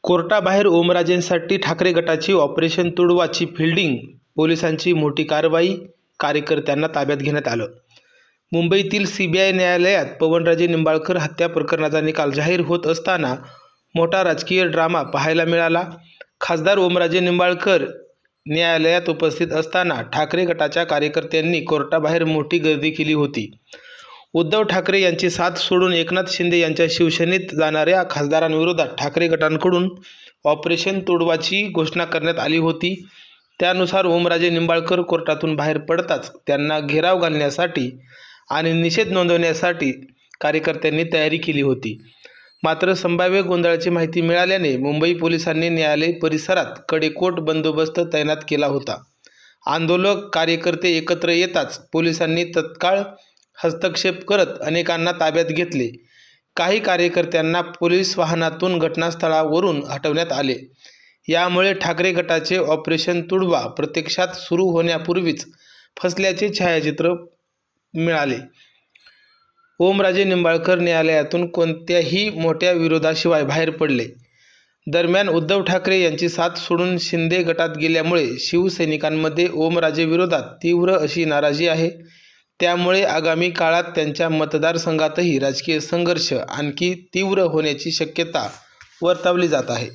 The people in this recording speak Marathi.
कोर्टाबाहेर ओमराजेंसाठी ठाकरे गटाची ऑपरेशन तुडवाची फिल्डिंग, पोलिसांची मोठी कारवाई, कार्यकर्त्यांना ताब्यात घेण्यात आलं. मुंबईतील सीबीआय न्यायालयात पवनराजे निंबाळकर हत्या प्रकरणाचा निकाल जाहीर होत असताना मोठा राजकीय ड्रामा पाहायला मिळाला. खासदार ओमराजे निंबाळकर न्यायालयात उपस्थित असताना ठाकरे गटाच्या कार्यकर्त्यांनी कोर्टाबाहेर मोठी गर्दी केली होती. उद्धव ठाकरे यांची साथ सोडून एकनाथ शिंदे यांच्या शिवसेनेत जाणाऱ्या खासदारांविरोधात ठाकरे गटांकडून ऑपरेशन तुडवाची घोषणा करण्यात आली होती. त्यानुसार ओमराजे निंबाळकर कोर्टातून बाहेर पडताच त्यांना घेराव घालण्यासाठी आणि निषेध नोंदवण्यासाठी कार्यकर्त्यांनी तयारी केली होती. मात्र संभाव्य गोंधळाची माहिती मिळाल्याने मुंबई पोलिसांनी न्यायालय परिसरात कडेकोट बंदोबस्त तैनात केला होता. आंदोलक कार्यकर्ते एकत्र येताच पोलिसांनी तत्काळ हस्तक्षेप करत अनेकांना ताब्यात घेतले. काही कार्यकर्त्यांना पोलीस वाहनातून घटनास्थळावरून हटवण्यात आले. यामुळे ठाकरे गटाचे ऑपरेशन तुडवा प्रत्यक्षात सुरू होण्यापूर्वीच फसल्याचे छायाचित्र मिळाले. ओमराजे निंबाळकर न्यायालयातून कोणत्याही मोठ्या विरोधाशिवाय बाहेर पडले. दरम्यान उद्धव ठाकरे यांची साथ सोडून शिंदे गटात गेल्यामुळे शिवसैनिकांमध्ये ओमराजे विरोधात तीव्र अशी नाराजी आहे. त्यामुळे आगामी काळात त्यांच्या मतदारसंघातही राजकीय संघर्ष आणखी तीव्र होण्याची शक्यता वर्तवली जात आहे.